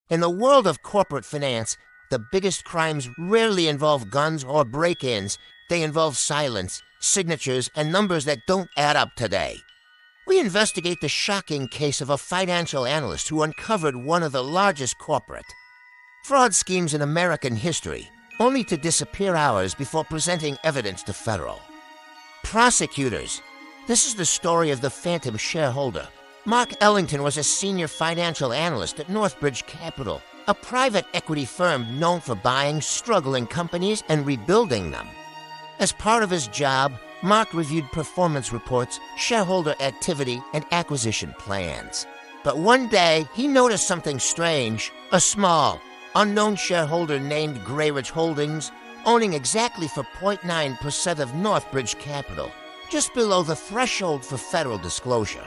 In the world of corporate finance, the biggest crimes rarely involve guns or break-ins. They involve silence, signatures, and numbers that don't add up today. We investigate the shocking case of a financial analyst who uncovered one of the largest corporate fraud schemes in American history, only to disappear hours before presenting evidence to federal prosecutors. This is the story of the phantom shareholder. Mark Ellington was a senior financial analyst at Northbridge Capital, a private equity firm known for buying struggling companies and rebuilding them. As part of his job, Mark reviewed performance reports, shareholder activity, and acquisition plans. But one day, he noticed something strange. A small, unknown shareholder named Grayridge Holdings, owning exactly 4.9% of Northbridge Capital, just below the threshold for federal disclosure.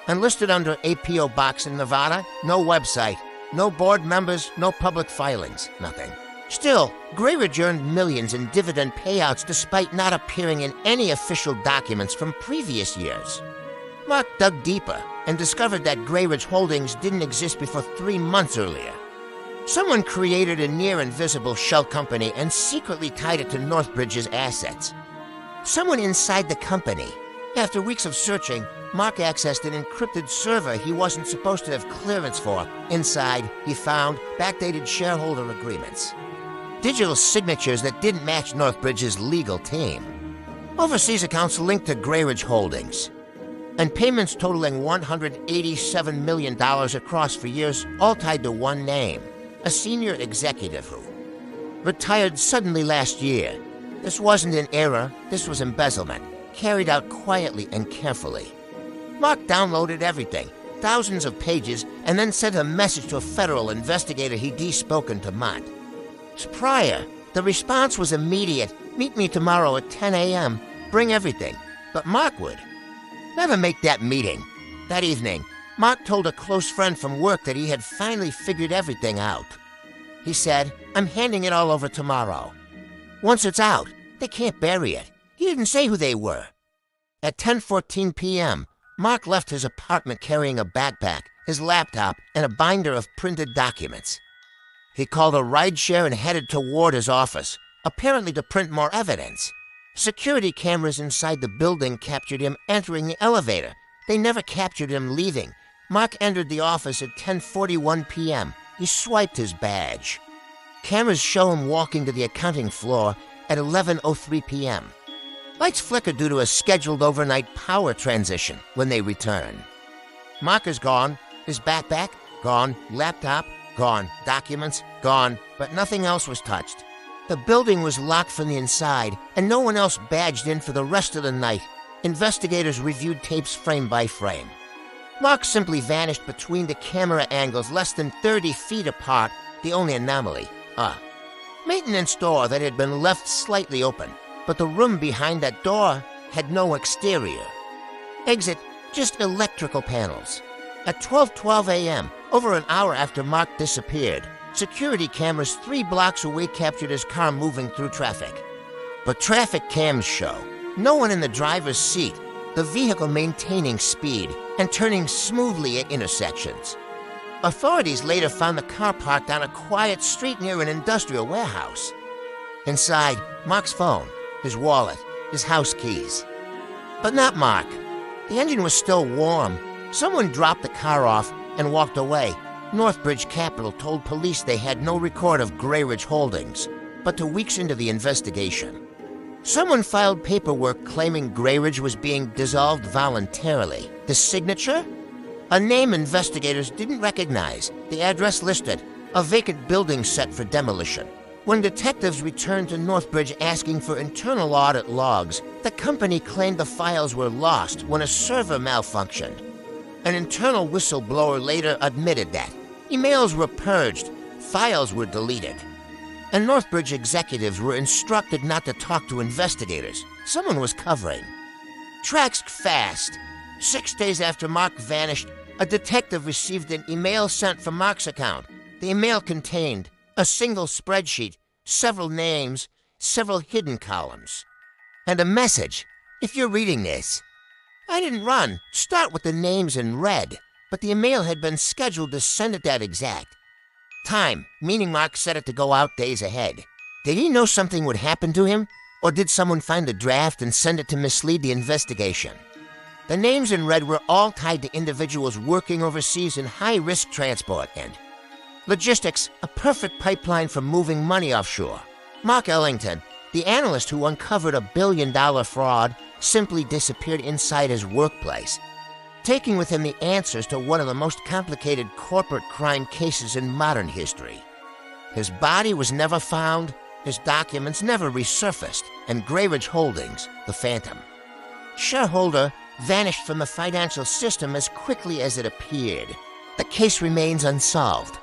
And listed under a P.O. box in Nevada, no website, no board members, no public filings, nothing. Still, Grayridge earned millions in dividend payouts despite not appearing in any official documents from previous years. Mark dug deeper and discovered that Grayridge Holdings didn't exist before 3 months earlier. Someone created a near-invisible shell company and secretly tied it to Northbridge's assets. Someone inside the company. After weeks of searching, Mark accessed an encrypted server he wasn't supposed to have clearance for. Inside, he found backdated shareholder agreements, digital signatures that didn't match Northbridge's legal team, overseas accounts linked to Grayridge Holdings, and payments totaling $187 million across for years, all tied to one name, a senior executive who retired suddenly last year. This wasn't an error, this was embezzlement, carried out quietly and carefully. Mark downloaded everything, thousands of pages, and then sent a message to a federal investigator he'd spoken to Mott. Prior, the response was immediate. Meet me tomorrow at 10 a.m. Bring everything. But Mark would never make that meeting. That evening, Mark told a close friend from work that he had finally figured everything out. He said, "I'm handing it all over tomorrow. Once it's out, they can't bury it." He didn't say who they were. At 10:14 p.m., Mark left his apartment carrying a backpack, his laptop, and a binder of printed documents. He called a rideshare and headed toward his office, apparently to print more evidence. Security cameras inside the building captured him entering the elevator. They never captured him leaving. Mark entered the office at 10:41 p.m. He swiped his badge. Cameras show him walking to the accounting floor at 11:03 p.m. Lights flicker due to a scheduled overnight power transition when they return. Mark is gone, his backpack gone, laptop gone, documents gone, but nothing else was touched. The building was locked from the inside, and no one else badged in for the rest of the night. Investigators reviewed tapes frame by frame. Mark simply vanished between the camera angles less than 30 feet apart, the only anomaly. Maintenance door that had been left slightly open, but the room behind that door had no exterior. Exit, just electrical panels. At 12:12 a.m., over an hour after Mark disappeared, security cameras 3 blocks away captured his car moving through traffic. But traffic cams show no one in the driver's seat, the vehicle maintaining speed and turning smoothly at intersections. Authorities later found the car parked on a quiet street near an industrial warehouse. Inside, Mark's phone, his wallet, his house keys. But not Mark. The engine was still warm. Someone dropped the car off and walked away. Northbridge Capital told police they had no record of Grayridge Holdings, but 2 weeks into the investigation, someone filed paperwork claiming Grayridge was being dissolved voluntarily. The signature? A name investigators didn't recognize. The address listed, a vacant building set for demolition. When detectives returned to Northbridge asking for internal audit logs, the company claimed the files were lost when a server malfunctioned. An internal whistleblower later admitted that. Emails were purged, files were deleted. And Northbridge executives were instructed not to talk to investigators. Someone was covering. Tracks fast. 6 days after Mark vanished, a detective received an email sent from Mark's account. The email contained a single spreadsheet, several names, several hidden columns, and a message. If you're reading this, I didn't run. Start with the names in red, but the email had been scheduled to send at that exact Time, meaning Mark set it to go out days ahead. Did he know something would happen to him? Or did someone find the draft and send it to mislead the investigation? The names in red were all tied to individuals working overseas in high-risk transport and logistics, a perfect pipeline for moving money offshore. Mark Ellington, the analyst who uncovered a billion-dollar fraud, simply disappeared inside his workplace, taking with him the answers to one of the most complicated corporate crime cases in modern history. His body was never found, his documents never resurfaced, and Grayridge Holdings, the Phantom shareholder, vanished from the financial system as quickly as it appeared. The case remains unsolved.